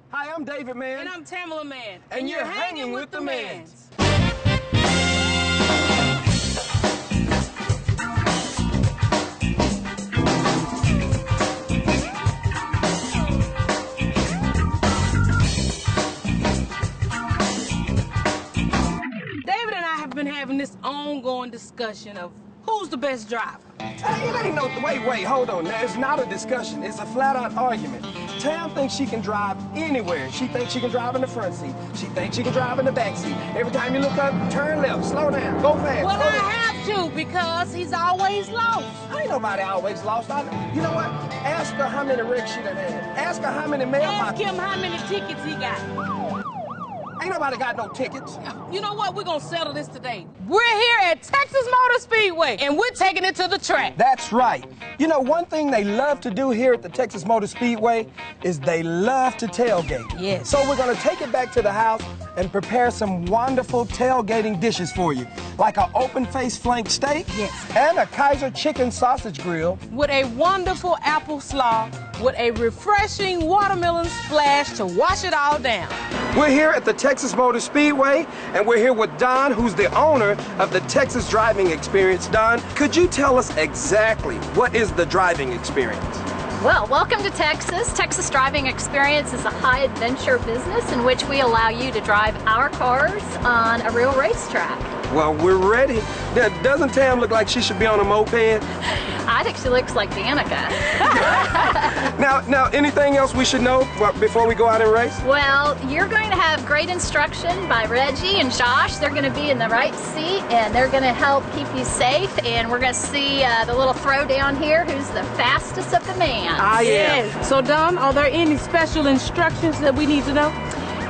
Hi, I'm David Mann. And I'm Tamala Mann. And you're hanging with the Manns. David and I have been having this ongoing discussion of who's the best driver. It ain't no, wait, hold on. It's not a discussion. It's a flat-out argument. Tam thinks she can drive anywhere. She thinks she can drive in the front seat. She thinks she can drive in the back seat. Every time you look up, turn left, slow down, go fast. Well, I have to because he's always lost. Ain't nobody always lost. You know what? Ask her how many wrecks she done had. Ask her how many mailboxes. Ask him how many tickets he got. Ain't nobody got no tickets. You know what? We're gonna settle this today. We're here at Texas Motor Speedway, and we're taking it to the track. That's right. You know, one thing they love to do here at the Texas Motor Speedway is they love to tailgate. Yes. So we're gonna take it back to the house and prepare some wonderful tailgating dishes for you, like an open-faced flank steak. Yes. And a Kaiser chicken sausage grill. With a wonderful apple slaw, with a refreshing watermelon splash to wash it all down. We're here at the Texas Motor Speedway, and we're here with Don, who's the owner of the Texas Driving Experience. Don, could you tell us exactly what is the driving experience? Well, welcome to Texas. Texas Driving Experience is a high-adventure business in which we allow you to drive our cars on a real racetrack. Well, we're ready. Doesn't Tam look like she should be on a moped? I think she looks like Danica. Now, anything else we should know before we go out and race? Well, you're going to have great instruction by Reggie and Josh. They're going to be in the right seat, and they're going to help keep you safe. And we're going to see the little throwdown here, who's the fastest of the man. I am. Yes. So, Don, are there any special instructions that we need to know?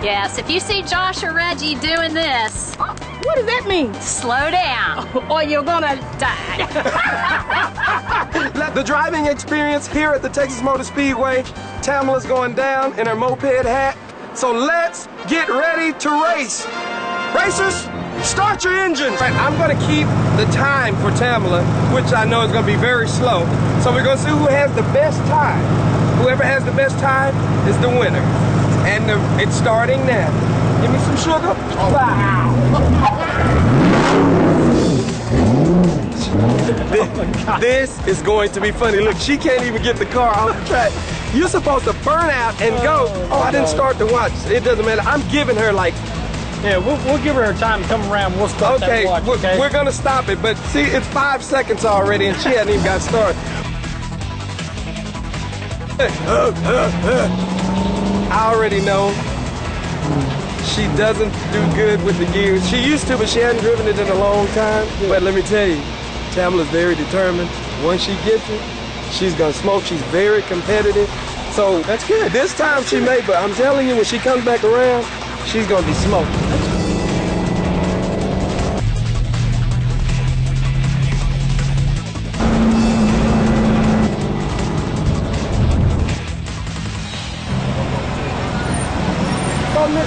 Yes, if you see Josh or Reggie doing this, What does that mean? slow down. Or you're gonna die. The driving experience here at the Texas Motor Speedway. Tamala's going down in her moped hat. So let's get ready to race. Racers, start your engines. Right, I'm gonna keep the time for Tamala, which I know is gonna be very slow. So we're gonna see who has the best time. Whoever has the best time is the winner. And it's starting now. Give me some sugar. Wow. This is going to be funny. Look, she can't even get the car on the track. You're supposed to burn out and go. Oh, I didn't start to watch. It doesn't matter. I'm giving her like... Yeah, we'll give her time to come around. We'll start that watch, okay? We're going to stop it. But see, it's 5 seconds already and she hasn't even got started. I already know she doesn't do good with the gears. She used to, but she hadn't driven it in a long time. Yeah. But let me tell you, Tamala's very determined. Once she gets it, she's gonna smoke. She's very competitive. So that's good. This time she may, but I'm telling you, when she comes back around, she's gonna be smoking.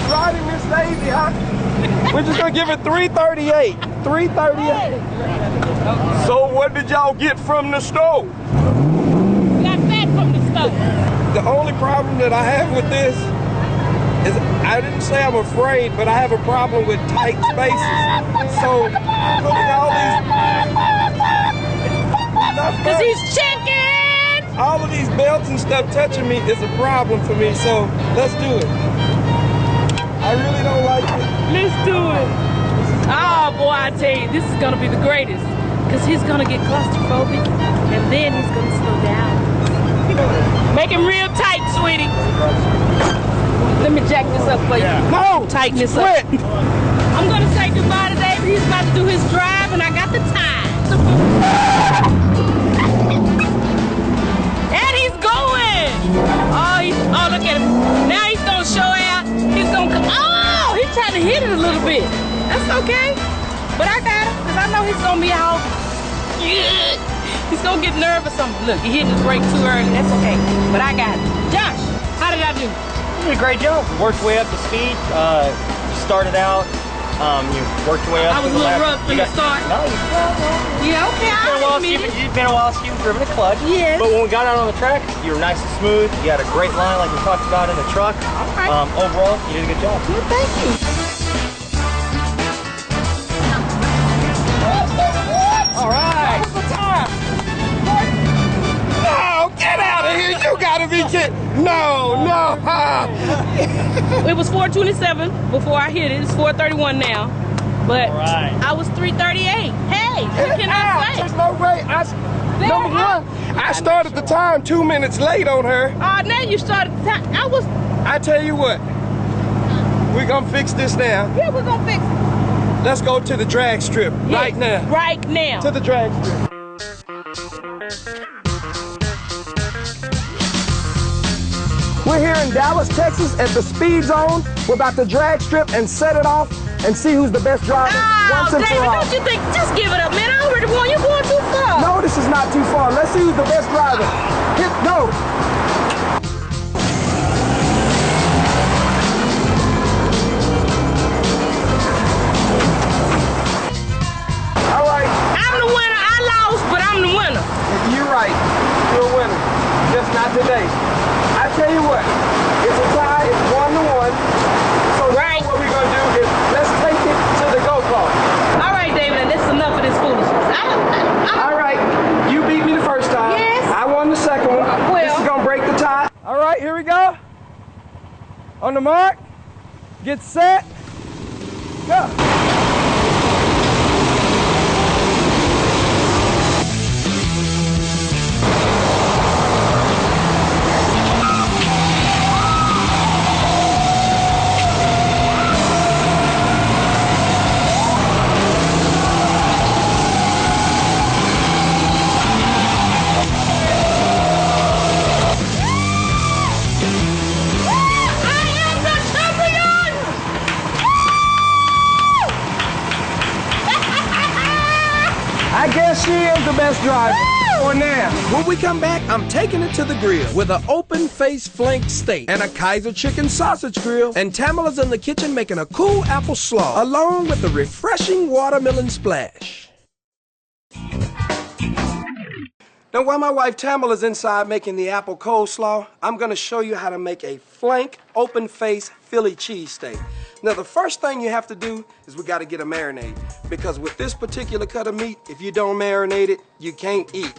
Riding Miss Daisy, huh? We're just gonna give it 338. 338. So what did y'all get from the stove? We got fat from the stove. The only problem that I have with this is I didn't say I'm afraid, but I have a problem with tight spaces. So look at all these. Cause he's chicken! All of these belts and stuff touching me is a problem for me, so let's do it. I really don't like it. Let's do it. Oh boy, I tell you, this is gonna be the greatest. Cause he's gonna get claustrophobic and then he's gonna slow down. Make him real tight, sweetie. Let me jack this up for you. No! Tighten this up. I'm gonna say goodbye to David. He's about to do his drive and I got the time. And he's going! Oh, look at him. Now he's gonna show out. He's gonna come. Oh, he's trying to hit it a little bit. That's okay. But I got him, because I know he's gonna be all good. He's gonna get nervous. Look, he hit his brake too early. That's okay. But I got it. Josh, how did I do? You did a great job. Worked way up to speed. Started out You worked your way up. I was a little rough in the start. No, Yeah, okay. You've been a while since you've driven a clutch. Yes. But when we got out on the track, you were nice and smooth. You had a great line like we talked about in the truck. All right. Overall, you did a good job. Well, thank you. All right. What's the time? No, get out of here. You gotta be kidding. No. It was 4:27 before I hit it. It's 4:31 now. But right. I was 3:38. Hey, what can I say? There's no way. Number one, I started the time 2 minutes late on her. Oh, now you started the time. I tell you what, we're gonna fix this now. Yeah, we're gonna fix it. Let's go to the drag strip right now. Right now. To the drag strip. We're here in Dallas, Texas at the Speed Zone. We're about to drag strip and set it off and see who's the best driver once and David, for all. don't you think? Just give it up, man. I already won. You're going too far. No, this is not too far. Let's see who's the best driver. Go. All right. I'm the winner. I lost, but I'm the winner. You're right. You're a winner. Just not today. I tell you what, it's a tie, it's 1-1. So right. What we're gonna do is let's take it to the go-kart. All right, David, this is enough of this foolishness. All right, you beat me the first time. Yes. I won the second one. Well. This is gonna break the tie. All right, here we go. On the mark, get set, go. I guess she is the best driver for now. When we come back, I'm taking it to the grill with an open-faced flank steak and a Kaiser chicken sausage grill. And Tamala's in the kitchen making a cool apple slaw along with a refreshing watermelon splash. Now, while my wife Tamala's inside making the apple coleslaw, I'm going to show you how to make a flank, open-faced Philly cheesesteak. Now, the first thing you have to do is we got to get a marinade, because with this particular cut of meat, if you don't marinate it, you can't eat.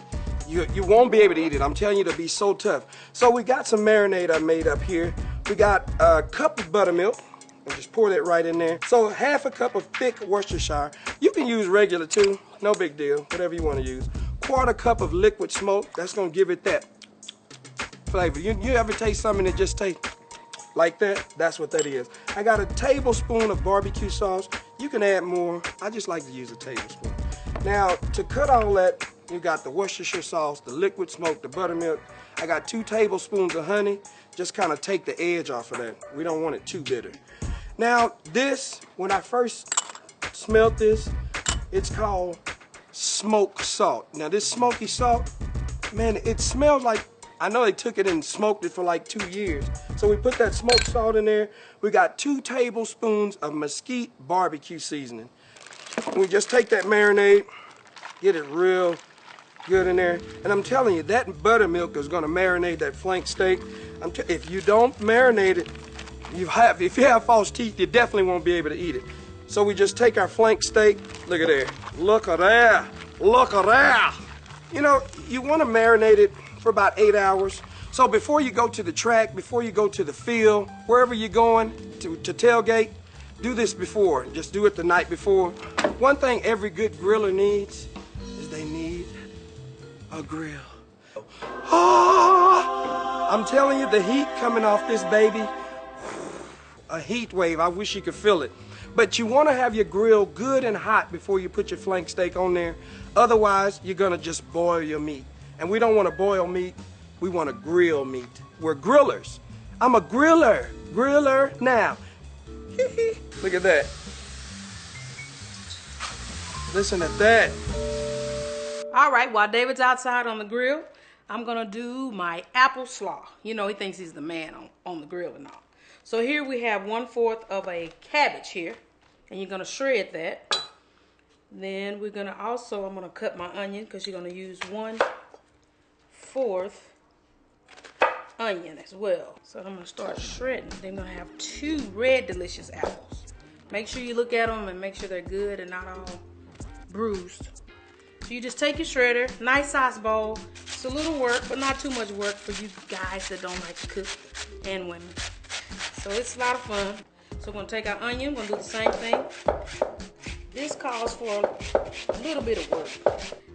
You won't be able to eat it. I'm telling you, it'll be so tough. So we got some marinade I made up here. We got a cup of buttermilk. And just pour that right in there. So half a cup of thick Worcestershire. You can use regular too, no big deal, whatever you want to use. Quarter cup of liquid smoke, that's gonna give it that flavor. You ever taste something that just tastes like that? That's what that is. I got a tablespoon of barbecue sauce. You can add more, I just like to use a tablespoon. Now, to cut all that, you got the Worcestershire sauce, the liquid smoke, the buttermilk. I got 2 tablespoons of honey. Just kind of take the edge off of that. We don't want it too bitter. Now, this, when I first smelled this, it's called smoked salt. Now, this smoky salt, man, it smells like, I know they took it and smoked it for like 2 years. So we put that smoked salt in there. We got 2 tablespoons of mesquite barbecue seasoning. We just take that marinade, get it real good in there. And I'm telling you, that buttermilk is gonna marinate that flank steak. If you don't marinate it, if you have false teeth, you definitely won't be able to eat it. So we just take our flank steak, look at there, look at there, look at there. You know, you wanna marinate it for about 8 hours. So before you go to the track, before you go to the field, wherever you're going to tailgate, do this before, just do it the night before. One thing every good griller needs is they need a grill. Oh, I'm telling you, the heat coming off this baby, a heat wave, I wish you could feel it. But you want to have your grill good and hot before you put your flank steak on there. Otherwise, you're going to just boil your meat. And we don't want to boil meat, we want to grill meat. We're grillers. I'm a griller. Griller now. Look at that. Listen at that. All right, while David's outside on the grill, I'm gonna do my apple slaw. You know, he thinks he's the man on the grill and all. So here we have 1/4 of a cabbage here. and you're gonna shred that. Then we're gonna also, I'm gonna cut my onion because you're gonna use 1/4 onion as well. So I'm gonna start shredding. Then I'm gonna have 2 red delicious apples. Make sure you look at them and make sure they're good and not all bruised. So you just take your shredder, nice size bowl. It's a little work, but not too much work for you guys that don't like to cook, and women. So it's a lot of fun. So we're gonna take our onion, we're gonna do the same thing. This calls for a little bit of work.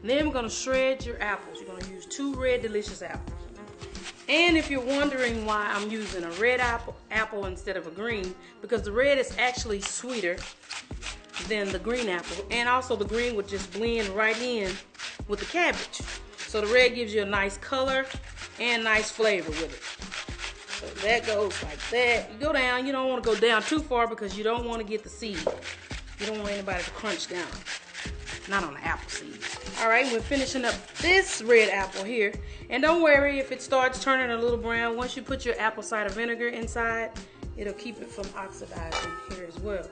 And then we're gonna shred your apples. You're gonna use 2 red delicious apples. And if you're wondering why I'm using a red apple instead of a green, because the red is actually sweeter than the green apple, and also the green would just blend right in with the cabbage. So the red gives you a nice color and nice flavor with it. So that goes like that. You go down, you don't want to go down too far because you don't want to get the seed. You don't want anybody to crunch down. Not on the apple seeds. All right, we're finishing up this red apple here. And don't worry if it starts turning a little brown. Once you put your apple cider vinegar inside, it'll keep it from oxidizing here as well.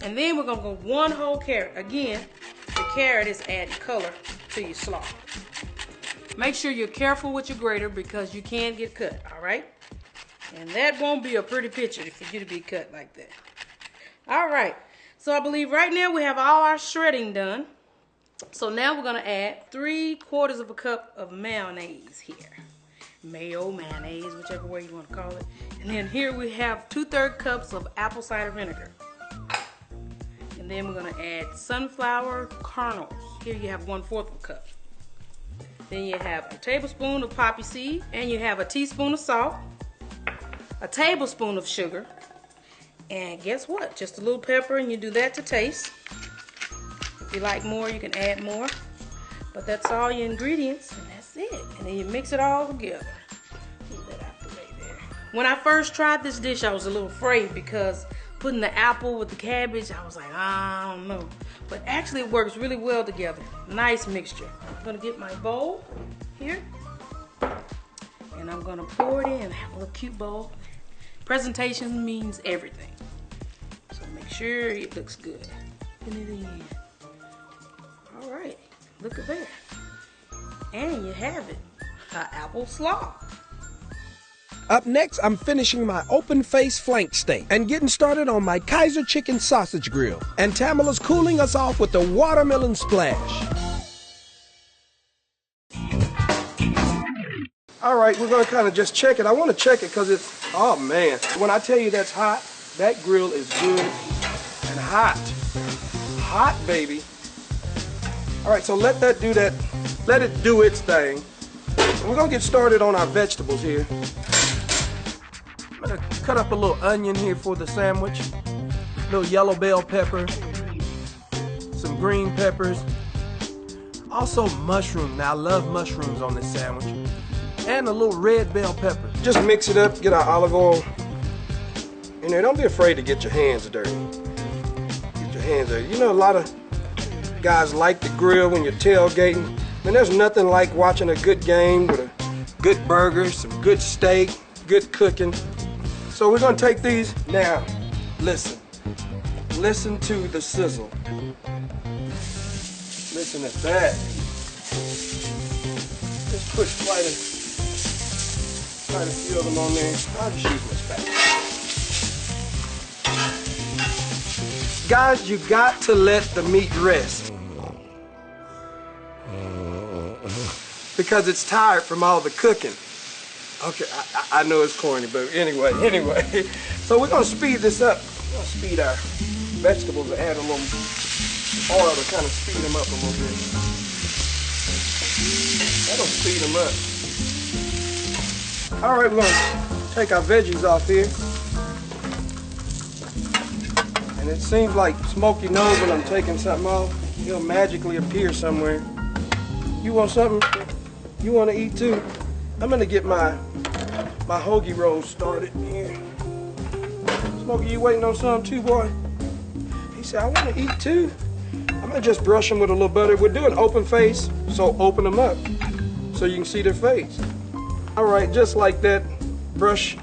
And then we're gonna go 1 whole carrot. Again, the carrot is adding color to your slaw. Make sure you're careful with your grater because you can get cut, all right? And that won't be a pretty picture for you to be cut like that. All right, so I believe right now we have all our shredding done. So now we're gonna add 3/4 cup of mayonnaise here. Mayo, mayonnaise, whichever way you wanna call it. And then here we have 2/3 cups of apple cider vinegar. And then we're gonna add sunflower kernels. Here you have 1/4 cup. Then you have a tablespoon of poppy seed, and you have a teaspoon of salt, a tablespoon of sugar, and guess what? Just a little pepper, and you do that to taste. If you like more, you can add more. But that's all your ingredients, and that's it. And then you mix it all together. Move that out the way there. When I first tried this dish, I was a little afraid because putting the apple with the cabbage, I was like, I don't know. But actually it works really well together. Nice mixture. I'm gonna get my bowl here. And I'm gonna pour it in. I have a little cute bowl. Presentation means everything. So make sure it looks good. Put it in. All right, look at that. And you have it, an apple slaw. Up next, I'm finishing my open face flank steak and getting started on my Kaiser chicken sausage grill. And Tamala's cooling us off with the watermelon splash. All right, we're gonna kind of just check it. I wanna check it because it's, oh man. When I tell you that's hot, that grill is good and hot. Hot, baby. All right, so let that do that. Let it do its thing. And we're gonna get started on our vegetables here. I'm gonna cut up a little onion here for the sandwich. A little yellow bell pepper. Some green peppers. Also mushroom. Now I love mushrooms on this sandwich. And a little red bell pepper. Just mix it up, get our olive oil in there. Don't be afraid to get your hands dirty. Get your hands dirty. You know, a lot of guys like to grill when you're tailgating. And there's nothing like watching a good game with a good burger, some good steak, good cooking. So we're gonna take these now. Listen. Listen to the sizzle. Listen at that. Just put quite a few of them on there. I'll just use my spatula. Guys, you got to let the meat rest. Because it's tired from all the cooking. Okay, I know it's corny, but anyway. So we're gonna speed this up. We're gonna speed our vegetables and add a little oil to kind of speed them up a little bit. That'll speed them up. All right, we're gonna take our veggies off here. And it seems like Smokey knows when I'm taking something off. He'll magically appear somewhere. You want something? You want to eat too? I'm gonna get my hoagie rolls started here. Smokey, you waiting on something too, boy? He said, I want to eat too. I'm gonna just brush them with a little butter. We're doing open face, so open them up so you can see their face. All right, just like that. Brush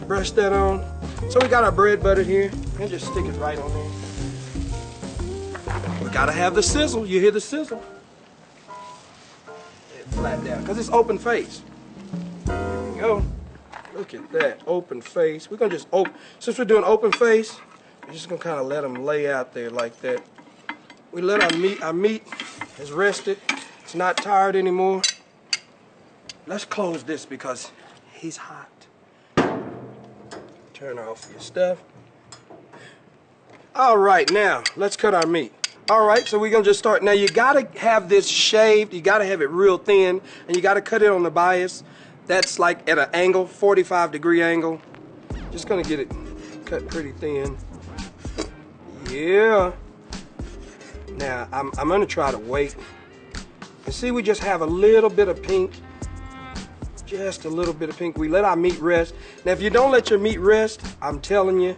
that on. So we got our bread butter here, and just stick it right on there. We gotta have the sizzle. You hear the sizzle? Flat down, because it's open face. There we go. Look at that, open face. We're gonna just open, since we're doing open face, we're just gonna kind of let them lay out there like that. We let our meat has rested. It's not tired anymore. Let's close this because he's hot. Turn off your stuff. All right, now let's cut our meat. All right, so we're gonna just start. Now you gotta have this shaved, you gotta have it real thin, and you gotta cut it on the bias. That's like at an angle, 45-degree angle. Just gonna get it cut pretty thin. Yeah. Now, I'm gonna try to wait. And see, we just have a little bit of pink. Just a little bit of pink. We let our meat rest. Now, if you don't let your meat rest, I'm telling you,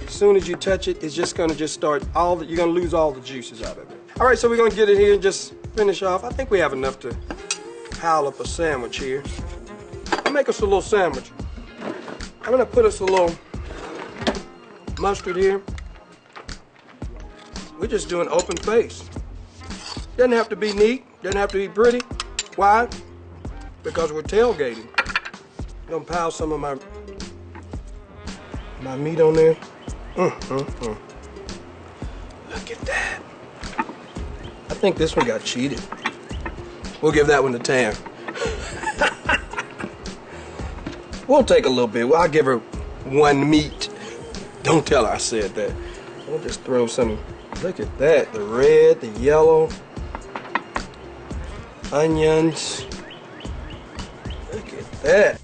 as soon as you touch it, it's just gonna start you're gonna lose all the juices out of it. All right, so we're gonna get it here and just finish off. I think we have enough to pile up a sandwich here. I'll make us a little sandwich. I'm gonna put us a little mustard here. We're just doing open face. Doesn't have to be neat, doesn't have to be pretty. Why? Because we're tailgating. I'm gonna pile some of my meat on there. Look at that. I think this one got cheated. We'll give that one to Tam. We'll take a little bit. I'll give her one meat. Don't tell her I said that. We'll just throw some. Look at that. The red, the yellow, onions. Look at that.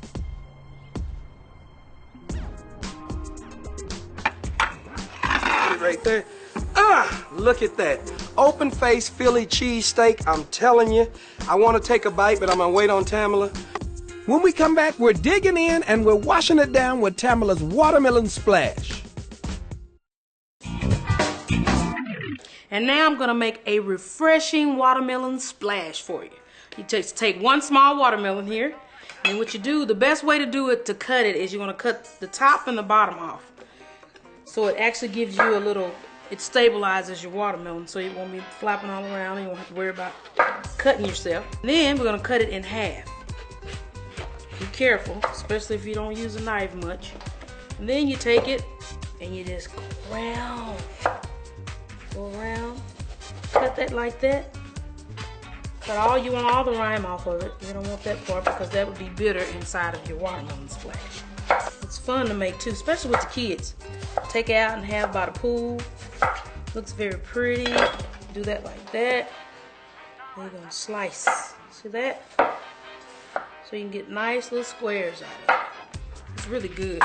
Right there. Look at that. Open face Philly cheesesteak. I'm telling you, I want to take a bite, but I'm gonna wait on Tamala. When we come back, we're digging in and we're washing it down with Tamala's watermelon splash. And now I'm gonna make a refreshing watermelon splash for you. You just take one small watermelon here, and what you do, the best way to do it, to cut it, is you're gonna cut the top and the bottom off. So it actually gives you a little, it stabilizes your watermelon so it won't be flapping all around and you won't have to worry about cutting yourself. Then we're gonna cut it in half. Be careful, especially if you don't use a knife much. And then you take it and you just go around, cut that like that. Cut all, you want all the rind off of it. You don't want that part because that would be bitter inside of your watermelon splash. It's fun to make too, especially with the kids. Take it out and have by the pool. Looks very pretty. Do that like that. Then you're gonna slice. See that? So you can get nice little squares out of it. It's really good.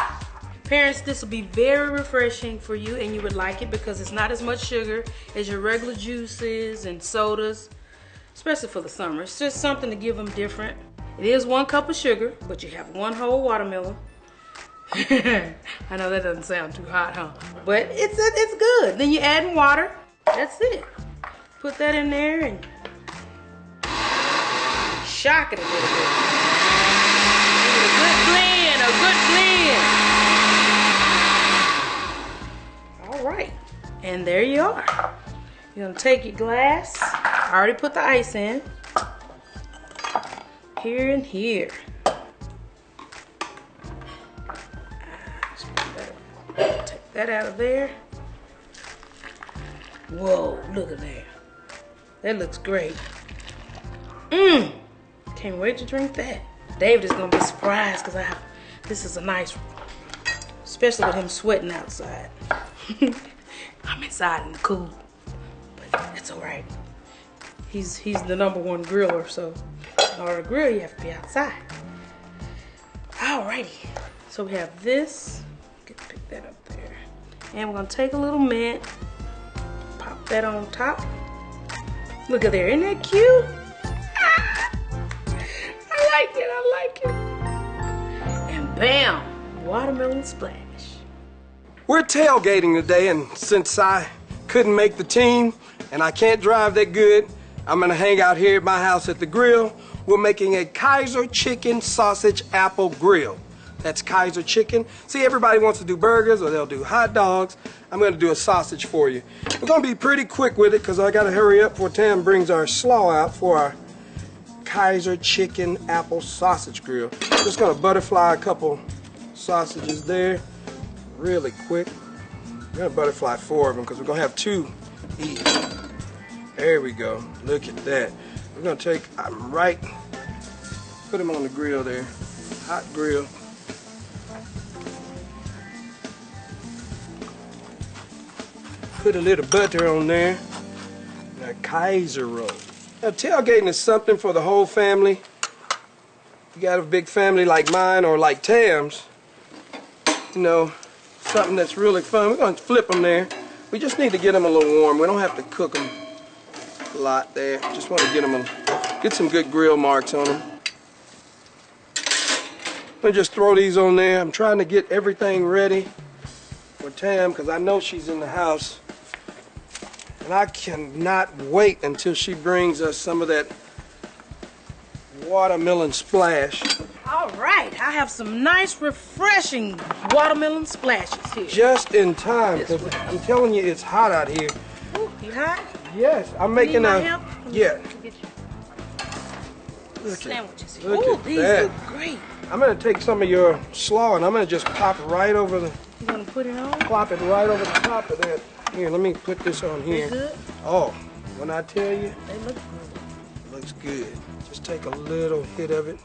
Parents, this will be very refreshing for you, and you would like it because it's not as much sugar as your regular juices and sodas, especially for the summer. It's just something to give them different. It is 1 cup of sugar, but you have 1 whole watermelon. I know that doesn't sound too hot, huh? But it's good. Then you add in water. That's it. Put that in there and shock it a little bit. Give it a good blend, All right, and there you are. You're gonna take your glass. I already put the ice in. Here and here. Take that out of there. Whoa, look at that. That looks great. Can't wait to drink that. David is gonna be surprised because this is a nice one. Especially with him sweating outside. I'm inside in the cool, but it's all right. He's the #1 griller, so in order to grill, you have to be outside. Alrighty, so we have this. Pick that up there, and we're gonna take a little mint, pop that on top. Look at there, isn't that cute? I like it. And bam, watermelon splash. We're tailgating today, and since I couldn't make the team and I can't drive that good, I'm gonna hang out here at my house at the grill. We're making a Kaiser chicken sausage apple grill. That's Kaiser chicken. See, everybody wants to do burgers or they'll do hot dogs. I'm going to do a sausage for you. We're going to be pretty quick with it because I got to hurry up before Tam brings our slaw out for our Kaiser chicken apple sausage grill. Just going to butterfly a couple sausages there really quick. I'm going to butterfly 4 of them because we're going to have 2 each. There we go. Look at that. We're going to take, put them on the grill there. Hot grill. Put a little butter on there. And a Kaiser roll. Now, tailgating is something for the whole family. You got a big family like mine or like Tam's. You know, something that's really fun. We're going to flip them there. We just need to get them a little warm. We don't have to cook them a lot there. Just want to get some good grill marks on them. I'm going to just throw these on there. I'm trying to get everything ready for Tam because I know she's in the house. And I cannot wait until she brings us some of that watermelon splash. All right, I have some nice, refreshing watermelon splashes here. Just in time, because I'm telling you, it's hot out here. Ooh, you hot? Yes, I'm making help? Yeah. Sandwiches. Look Ooh, at these that. look great. I'm going to take some of your slaw and I'm going to just pop it right over the... You want to put it on? Plop it right over the top of that. Here, let me put this on here. They good? Oh, when I tell you, They look good. looks good. Just take a little hit of it.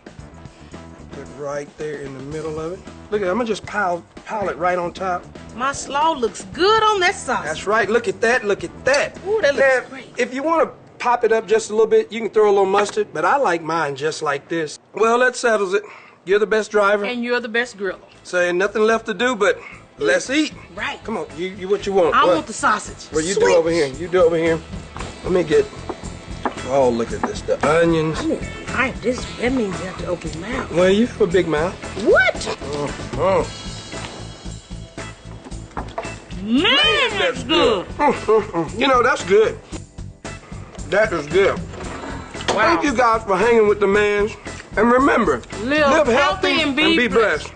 Put right there in the middle of it. Look at it, I'm gonna just pile it right on top. My slaw looks good on that sauce. That's right, look at that, look at that. Ooh, that looks great. If you wanna pop it up just a little bit, you can throw a little mustard, but I like mine just like this. Well, that settles it. You're the best driver. And you're the best griller. So ain't nothing left to do but let's eat. Right. Come on, you what you want? I What? want the sausage. Well, you Sweet. do over here. You do over here. Let me get. Oh, look at this. The onions. Ooh, that means you have to open your mouth. Well, you have a big mouth. What? Man, that's good. You know, that's good. That is good. Wow. Thank you guys for hanging with the Manns. And remember, Live healthy and be blessed.